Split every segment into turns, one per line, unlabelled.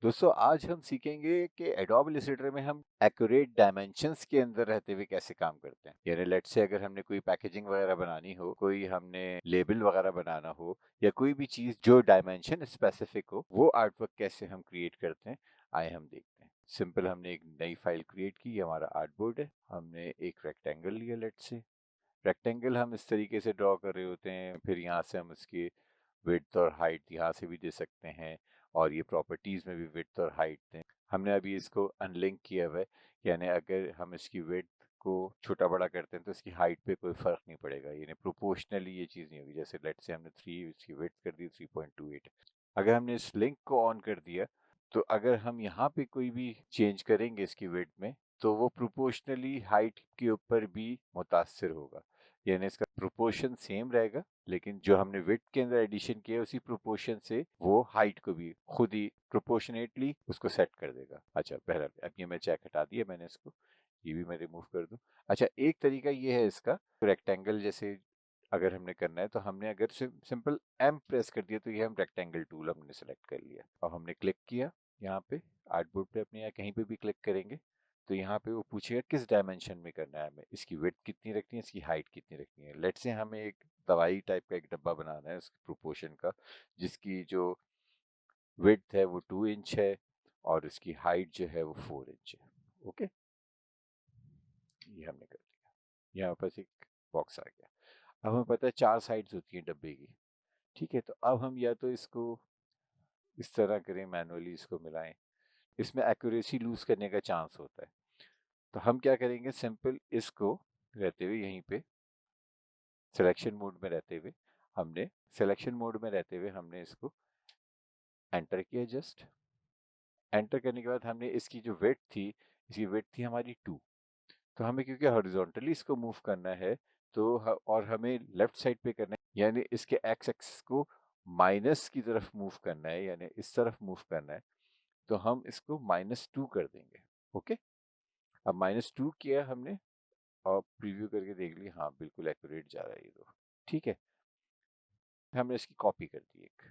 दोस्तों आज हम सीखेंगे कि एडोब इलस्ट्रेटर में हम एक्यूरेट डायमेंशंस के अंदर रहते हुए कैसे काम करते हैं। यानी लेट्स से अगर हमने कोई पैकेजिंग वगैरह बनानी हो, कोई हमने लेबल वगैरह बनाना हो या कोई भी चीज जो डायमेंशन स्पेसिफिक हो, वो आर्टवर्क कैसे हम क्रिएट करते हैं, आए हम देखते हैं। सिंपल हमने एक नई फाइल क्रिएट की, हमारा आर्टबोर्ड है। हमने एक रेक्टेंगल लिया, लेट्स से रेक्टेंगल हम इस तरीके से ड्रॉ कर रहे होते हैं। फिर यहाँ से हम इसकी विड्थ और हाइट यहाँ से भी दे सकते हैं, और ये प्रॉपर्टीज में भी विड्थ और हाइट दें। हमने अभी इसको अनलिंक किया हुआ है, यानी अगर हम इसकी विड्थ को छोटा बड़ा करते हैं तो इसकी हाइट पे कोई फर्क नहीं पड़ेगा, यानी प्रोपोर्शनली ये चीज़ नहीं होगी। जैसे लेट से हमने 3 इसकी विड्थ कर दी 3.28। अगर हमने इस लिंक को ऑन कर दिया तो अगर हम यहाँ पे कोई भी चेंज करेंगे इसकी विड्थ में, तो वो प्रोपोर्शनली हाइट के ऊपर भी मुतासिर होगा। यानी इसका प्रोपोर्शन सेम रहेगा, लेकिन जो हमने विड्थ के अंदर एडिशन किया उसी प्रोपोर्शन से वो हाइट को भी खुद ही प्रोपोर्शनेटली उसको सेट कर देगा। अच्छा, पहला अब ये मैं चेक हटा दिया मैंने इसको, ये भी मैं रिमूव कर दूं। अच्छा, एक तरीका ये है इसका, रेक्टेंगल जैसे अगर हमने करना है तो हमने अगर सिंपल एम प्रेस कर दिया तो ये हम रेक्टेंगल टूल हमने सेलेक्ट कर लिया। अब हमने क्लिक किया यहाँ पे आर्टबोर्ड पे अपने, या कहीं पे भी क्लिक करेंगे तो यहाँ पे वो पूछेगा किस डायमेंशन में करना है हमें, इसकी विड्थ कितनी रखनी है, इसकी हाइट कितनी रखनी है। लेट्स से हमें एक दवाई टाइप का एक डब्बा बनाना है उसके प्रोपोर्शन का, जिसकी जो विड्थ है वो 2 इंच है और इसकी हाइट जो है वो 4 इंच है। ओके, ये हमने कर दिया। यहाँ पास एक बॉक्स आ गया। अब हमें पता है 4 साइड्स होती हैं डब्बे की। ठीक है, तो अब हम या तो इसको इस तरह करें, मैनुअली इसको मिलाएं, इसमें एक्यूरेसी लूज करने का चांस होता है। तो हम क्या करेंगे, सिंपल इसको रहते हुए यहीं पे सिलेक्शन मोड में रहते हुए हमने इसको एंटर किया। जस्ट एंटर करने के बाद हमने इसकी जो वेट थी, इसकी वेट थी हमारी 2। तो हमें क्योंकि हॉरिजॉन्टली इसको मूव करना है तो और हमें लेफ्ट साइड पे करना है, यानी इसके एक्स एक्सिस को माइनस की तरफ मूव करना है, यानी इस तरफ मूव करना है, तो हम इसको -2 कर देंगे। ओके, अब -2 किया हमने और प्रीव्यू करके देख लिया, हाँ बिल्कुल एक्यूरेट जा रहा है ये तो। ठीक है, हमने इसकी कॉपी कर दी एक।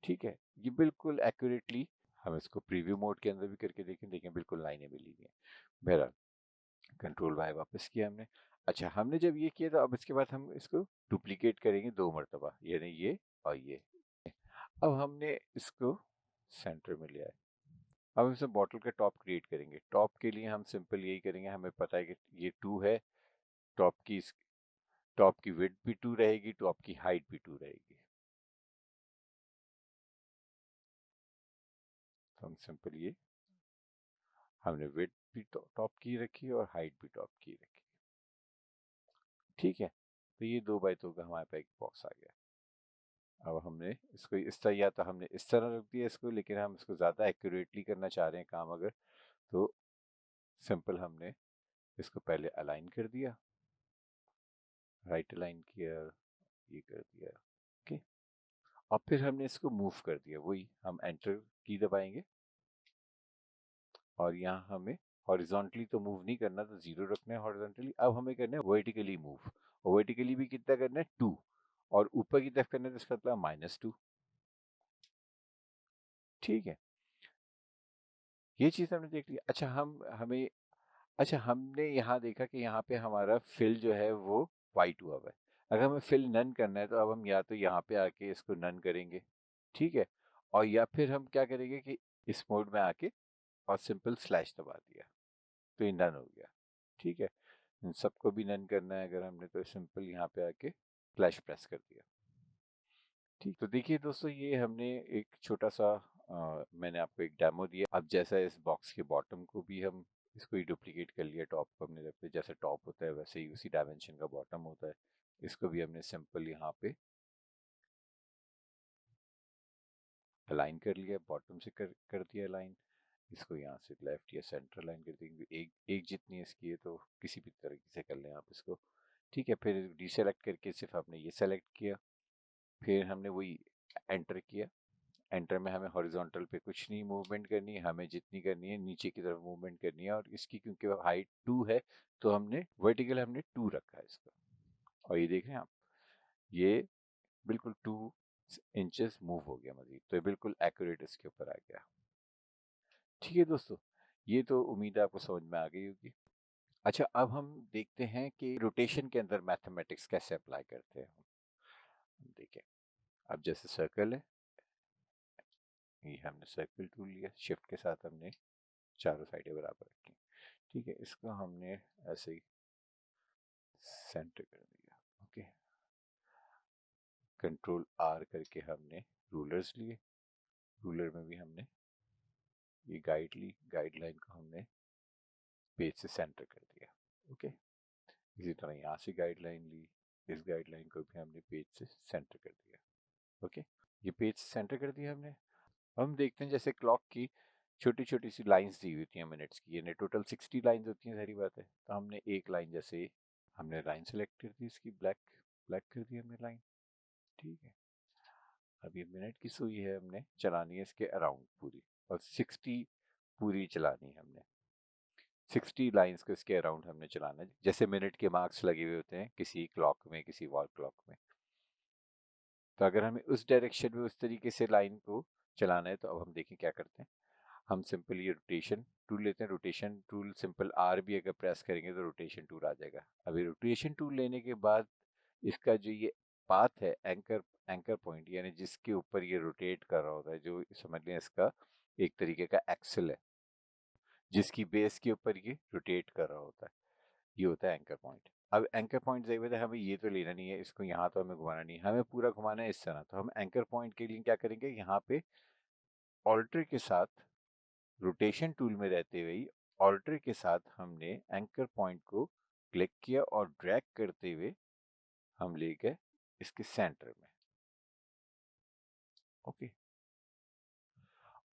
ठीक है, ये बिल्कुल एक्यूरेटली, हम इसको प्रीव्यू मोड के अंदर भी करके देखें, देखें बिल्कुल लाइनें मिली हुई हैं। बहरहाल कंट्रोल वाई वापस किया हमने। अच्छा, हमने जब ये किया तो अब इसके बाद हम इसको डुप्लीकेट करेंगे 2 मरतबा, यानी ये और ये। अब हमने इसको सेंटर में लिया है। अब हम इसे बॉटल का टॉप क्रिएट करेंगे। टॉप के लिए हम सिंपल यही करेंगे, हमें पता है कि ये 2 है, टॉप की टॉप की विड्थ भी 2 रहेगी, टॉप की हाइट भी 2 रहेगी। तो हम सिंपल ये हमने विड्थ भी टॉप की रखी और हाइट भी टॉप की रखी। ठीक है, तो ये 2x2 का हमारे पास एक बॉक्स आ गया। अब हमने इसको इस तरह, या तो हमने इस तरह रख दिया इसको, लेकिन हम इसको ज़्यादा एक्यूरेटली करना चाह रहे हैं काम अगर, तो सिंपल हमने इसको पहले अलाइन कर दिया, राइट अलाइन किया, ये कर दिया। ओके, अब फिर हमने इसको मूव कर दिया, वही हम एंटर की दबाएंगे और यहाँ हमें हॉरिजॉन्टली तो मूव नहीं करना, तो 0 रखना है हॉरिजॉन्टली। अब हमें करना है वर्टिकली मूव, और वर्टिकली भी कितना करना है 2, और ऊपर की तरफ करना है तो इसका मतलब -2। ठीक है, ये चीज़ हमने देख लिया। अच्छा, हमने यहाँ देखा कि यहाँ पे हमारा फिल जो है वो वाइट हुआ हुआ है। अगर हमें फिल नन करना है तो अब हम या तो यहाँ पे आके इसको नन करेंगे, ठीक है, और या फिर हम क्या करेंगे कि इस मोड में आके और सिंपल स्लैश दबा दिया तो ये नन हो गया। ठीक है, इन सबको भी नन करना है अगर हमने, तो सिंपल यहाँ पे आके स्लैश प्रेस कर दिया। ठीक, तो देखिए दोस्तों, ये हमने एक छोटा सा मैंने आपको एक डेमो दिया। अब जैसा इस बॉक्स के बॉटम को भी हम इसको ही डुप्लीकेट कर लिया, टॉप को हमने रखते जैसे टॉप होता है वैसे ही उसी डायमेंशन का बॉटम होता है। इसको भी हमने सिंपल यहाँ पे अलाइन कर लिया, बॉटम से कर दिया अलाइन। इसको यहाँ से लेफ्ट या सेंटर लाइन कर देंगे, एक एक जितनी इसकी है तो किसी भी तरीके से कर लें आप इसको। ठीक है, फिर डीसेलेक्ट करके सिर्फ आपने ये सेलेक्ट किया, फिर हमने वही एंटर किया। एंटर में हमें हॉरिजॉन्टल पे कुछ नहीं मूवमेंट करनी है, हमें जितनी करनी है नीचे की तरफ मूवमेंट करनी है, और इसकी क्योंकि हाइट 2 है तो हमने वर्टिकल हमने 2 रखा है इसका। और ये देख रहे हैं आप, ये बिल्कुल 2 इंचेस मूव हो गया मजीद, तो ये बिल्कुल एक्यूरेट इसके ऊपर आ गया। ठीक है दोस्तों, ये तो उम्मीद है आपको समझ में आ गई होगी। अच्छा, अब हम देखते हैं कि रोटेशन के अंदर मैथमेटिक्स कैसे अप्लाई करते हैं हम देखें। अब जैसे सर्कल है, ये हमने सर्कल टूल लिया, शिफ्ट के साथ हमने चारों साइडें बराबर रखी। ठीक है, इसको हमने ऐसे ही सेंटर कर दिया। ओके, कंट्रोल आर करके हमने रूलर्स लिए, रूलर में भी हमने ये गाइड ली, गाइडलाइन को हमने पेज से सेंटर कर दिया। ओके, इसी तरह यहाँ से गाइडलाइन ली, इस गाइडलाइन को भी हमने पेज से सेंटर कर दिया। ओके, ये पेज से सेंटर कर दिया हमने। हम देखते हैं जैसे क्लॉक की छोटी छोटी सी लाइंस दी होती हैं मिनट्स की, यानी टोटल 60 लाइंस होती हैं, सारी बात है। तो हमने एक लाइन, जैसे हमने लाइन सेलेक्ट कर दी, इसकी ब्लैक ब्लैक कर दी हमने लाइन। ठीक है, अब ये मिनट की सुई है, हमने चलानी है इसके अराउंड पूरी, और 60 पूरी चलानी है हमने। 60 लाइंस को इसके अराउंड हमने चलाना है, जैसे मिनट के मार्क्स लगे हुए होते हैं किसी क्लॉक में, किसी वॉल क्लॉक में। तो अगर हमें उस डायरेक्शन में उस तरीके से लाइन को चलाना है, तो अब हम देखें क्या करते हैं। हम सिंपल ये रोटेशन टूल लेते हैं, रोटेशन टूल सिंपल आर भी अगर प्रेस करेंगे तो रोटेशन टूल आ जाएगा। अभी रोटेशन टूल लेने के बाद इसका जो ये पाथ है, एंकर एंकर पॉइंट, यानी जिसके ऊपर ये रोटेट कर रहा होता है, जो समझ लें इसका एक तरीके का एक्सल है, जिसकी बेस के ऊपर ये रोटेट कर रहा होता है, ये होता है एंकर पॉइंट। अब एंकर पॉइंट से हमें ये तो लेना नहीं है, इसको यहाँ तो हमें घुमाना नहीं है, हमें पूरा घुमाना है इस तरह। तो हम एंकर पॉइंट के लिए क्या करेंगे, यहाँ पे ऑल्टर के साथ रोटेशन टूल में रहते हुए ही ऑल्टर के साथ हमने एंकर पॉइंट को क्लिक किया और ड्रैग करते हुए हम ले गए इसके सेंटर में। ओके,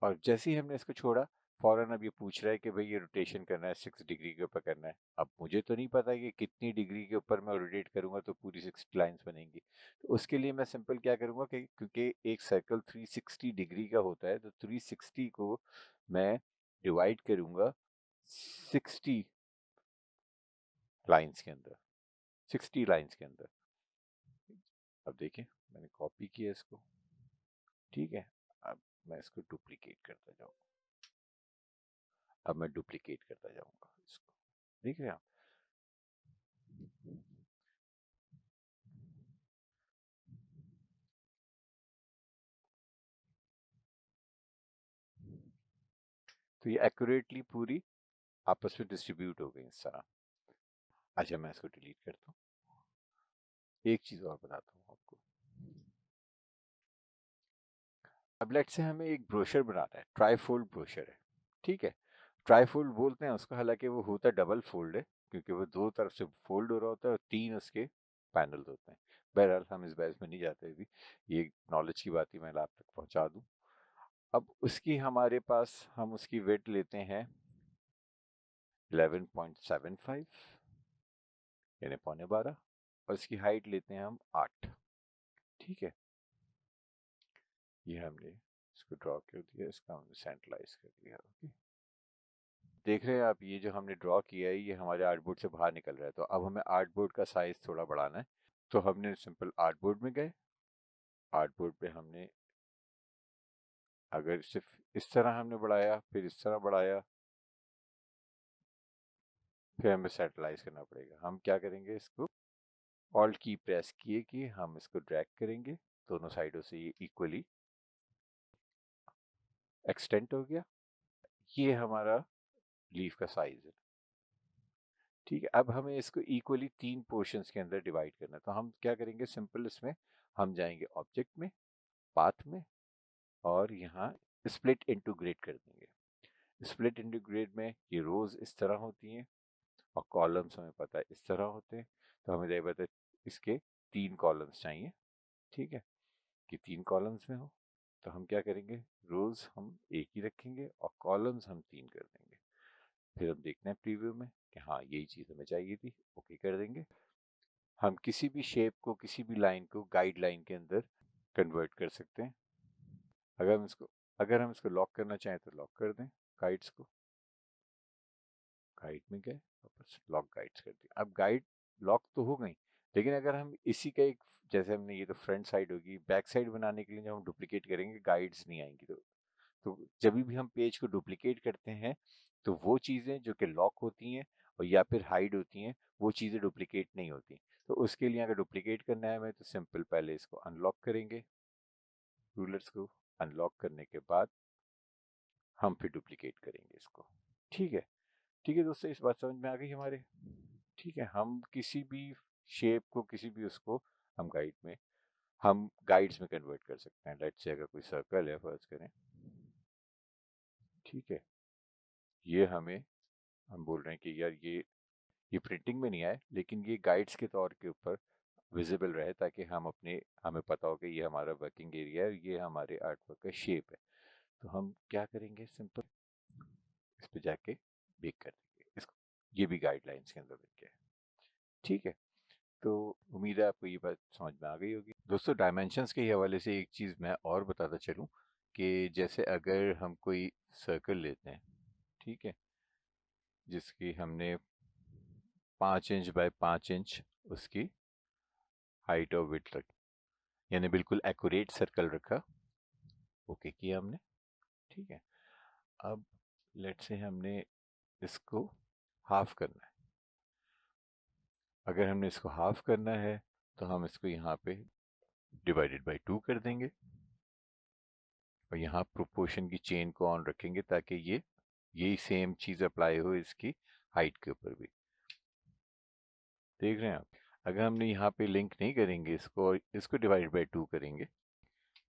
और जैसे ही हमने इसको छोड़ा, फौरन अब ये पूछ रहा है कि भाई ये रोटेशन करना है 6 डिग्री के ऊपर करना है। अब मुझे तो नहीं पता कि कितनी डिग्री के ऊपर मैं रोटेट करूंगा तो पूरी 60 लाइंस बनेंगी। तो उसके लिए मैं सिंपल क्या करूंगा कि क्योंकि एक सर्कल 360 डिग्री का होता है, तो 360 को मैं डिवाइड करूंगा 60 लाइंस के अंदर, 60 लाइंस के अंदर। अब देखिए, मैंने कॉपी किया इसको। ठीक है, अब मैं इसको डुप्लीकेट करता जाऊंगा, अब मैं डुप्लीकेट करता जाऊंगा इसको, देख रहे हैं आप। तो ये एक्यूरेटली पूरी आपस में डिस्ट्रीब्यूट हो गई इस तरह। अच्छा, मैं इसको डिलीट करता हूँ। एक चीज और बताता हूँ आपको। अब लेट से हमें एक ब्रोशर बनाना है, ट्राईफोल्ड ब्रोशर है। ठीक है, ट्राईफोल्ड बोलते हैं उसको, हालांकि वो होता है डबल फोल्ड है, क्योंकि वो दो तरफ से फोल्ड हो रहा होता है और 3 उसके पैनल होते हैं। बहरहाल हम इस बहस में नहीं जाते, अभी ये नॉलेज की बात ही मैं आप तक पहुंचा दूं। अब उसकी हमारे पास, हम उसकी वेट लेते हैं 11.75, यानी 11.25, और इसकी हाइट लेते हैं हम 8। ठीक है, ये हमने इसको ड्रॉ कर दिया, इसका हमने सेंट्रलाइज कर दिया। ओके, देख रहे हैं आप, ये जो हमने ड्रॉ किया है ये हमारे आर्टबोर्ड से बाहर निकल रहा है। तो अब हमें आर्टबोर्ड का साइज थोड़ा बढ़ाना है। तो हमने सिंपल आर्टबोर्ड में गए, आर्टबोर्ड पे हमने अगर सिर्फ इस तरह हमने बढ़ाया, फिर इस तरह बढ़ाया, फिर हमें सेंट्रलाइज करना पड़ेगा। हम क्या करेंगे, इसको ऑल्ट की प्रेस किए कि हम इसको ड्रैग करेंगे, दोनों साइडों से ये इक्वली एक्सटेंड हो गया। ये हमारा लीफ का साइज है। ठीक है, अब हमें इसको इक्वली 3 पोर्शंस के अंदर डिवाइड करना है। तो हम क्या करेंगे, सिंपल इसमें हम जाएंगे ऑब्जेक्ट में, पाथ में, और यहाँ स्प्लिट इनटू ग्रिड कर देंगे। स्प्लिट इनटू ग्रिड में ये रोज इस तरह होती हैं और कॉलम्स हमें पता है इस तरह होते हैं। तो हमें ये पता है इसके 3 कॉलम्स चाहिए। ठीक है, कि 3 कॉलम्स में हो। तो हम क्या करेंगे, रोज हम एक ही रखेंगे और कॉलम्स हम 3 कर देंगे। फिर हम देखते हैं प्रीव्यू में कि हाँ यही चीज़ हमें चाहिए थी, ओके कर देंगे। हम किसी भी शेप को, किसी भी लाइन को गाइड लाइन के अंदर कन्वर्ट कर सकते हैं। अगर हम इसको लॉक करना चाहें तो लॉक कर दें गाइड्स को, गाइड में गए वापस लॉक गाइड्स कर दिया। अब गाइड लॉक तो हो गई, लेकिन अगर हम इसी का एक, जैसे हमने ये तो फ्रंट साइड होगी, बैक साइड बनाने के लिए जब हम डुप्लीकेट करेंगे गाइड्स नहीं आएंगी। तो जब भी हम पेज को डुप्लीकेट करते हैं तो वो चीज़ें जो कि लॉक होती हैं और या फिर हाइड होती हैं, वो चीज़ें डुप्लीकेट नहीं होती। तो उसके लिए अगर डुप्लीकेट करना है हमें तो सिंपल पहले इसको अनलॉक करेंगे, रूलर्स को अनलॉक करने के बाद हम फिर डुप्लीकेट करेंगे इसको। ठीक है, ठीक है दोस्तों, इस बात समझ में आ गई हमारे। ठीक है, हम किसी भी शेप को, किसी भी उसको हम गाइड्स में कन्वर्ट कर सकते हैं। लेट्स से अगर कोई सर्कल है फर्ज करें, ठीक है, ये हम बोल रहे हैं कि यार ये प्रिंटिंग में नहीं आए लेकिन ये गाइड्स के तौर के ऊपर विजिबल रहे, ताकि हमें पता हो कि ये हमारा वर्किंग एरिया है, ये हमारे आर्ट वर्क का शेप है। तो हम क्या करेंगे, सिंपल इस पे जाके बेक कर देंगे इसको। ये भी गाइडलाइंस के अंदर बन गया है। ठीक है, तो उम्मीद है आपको ये बात समझ में आ गई होगी। दोस्तों, डायमेंशंस के हवाले से एक चीज़ मैं और बताता चलूँ कि जैसे अगर हम कोई सर्कल लेते हैं, ठीक है, जिसकी हमने 5 इंच बाय 5 इंच उसकी हाइट और विड्थ रखी, यानी बिल्कुल एक्यूरेट सर्कल रखा, ओके किया हमने। ठीक है, अब लेट से हमने इसको हाफ करना है। अगर हमने इसको हाफ करना है तो हम इसको यहाँ पे डिवाइडेड बाय 2 कर देंगे और यहाँ प्रोपोर्शन की चेन को ऑन रखेंगे ताकि यही सेम चीज़ अप्लाई हो इसकी हाइट के ऊपर भी। देख रहे हैं आप, अगर हमने यहाँ पे लिंक नहीं करेंगे इसको और इसको डिवाइड बाय 2 करेंगे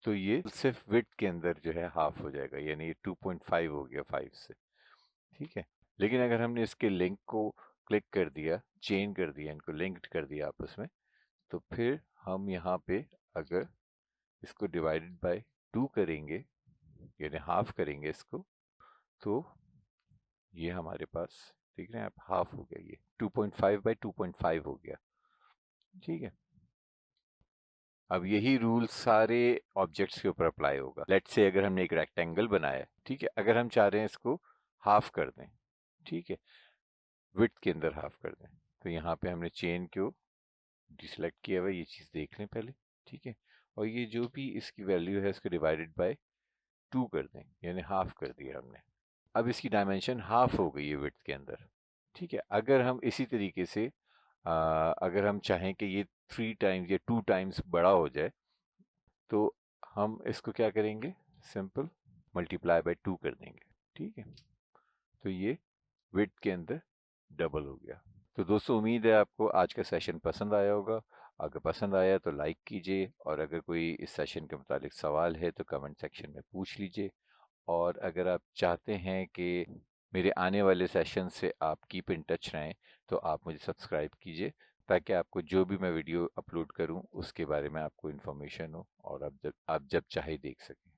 तो ये सिर्फ विड्थ के अंदर जो है हाफ हो जाएगा, यानी ये 2.5 हो गया 5 से। ठीक है, लेकिन अगर हमने इसके लिंक को क्लिक कर दिया, चेन कर दिया, इनको लिंक्ड कर दिया आपस में, तो फिर हम यहाँ पे अगर इसको डिवाइडेड बाय 2 करेंगे, यानी हाफ करेंगे इसको, तो ये हमारे पास देख रहे हैं आप, हाफ हो गया, ये 2.5 बाय 2.5 हो गया। ठीक है, अब यही रूल सारे ऑब्जेक्ट्स के ऊपर अप्लाई होगा। लेट्स से अगर हमने एक रेक्टेंगल बनाया है, ठीक है, अगर हम चाह रहे हैं इसको हाफ कर दें, ठीक है, विड्थ के अंदर हाफ कर दें, तो यहाँ पे हमने चेन को डिसेलेक्ट किया हुआ, ये चीज़ देख लें पहले। ठीक है, और ये जो भी इसकी वैल्यू है इसको डिवाइडेड बाय 2 कर दें, यानी हाफ कर दिया हमने। अब इसकी डायमेंशन हाफ हो गई है विड्थ के अंदर। ठीक है, अगर हम इसी तरीके से अगर हम चाहें कि ये 3 टाइम्स या 2 टाइम्स बड़ा हो जाए, तो हम इसको क्या करेंगे, सिंपल मल्टीप्लाई बाय 2 कर देंगे। ठीक है, तो ये विड्थ के अंदर डबल हो गया। तो दोस्तों, उम्मीद है आपको आज का सेशन पसंद आया होगा। अगर पसंद आया तो लाइक कीजिए, और अगर कोई इस सेशन के मुतालिक सवाल है तो कमेंट सेक्शन में पूछ लीजिए। और अगर आप चाहते हैं कि मेरे आने वाले सेशन से आप कीप इन टच रहें, तो आप मुझे सब्सक्राइब कीजिए, ताकि आपको जो भी मैं वीडियो अपलोड करूं उसके बारे में आपको इन्फॉर्मेशन हो और आप जब चाहे देख सकें।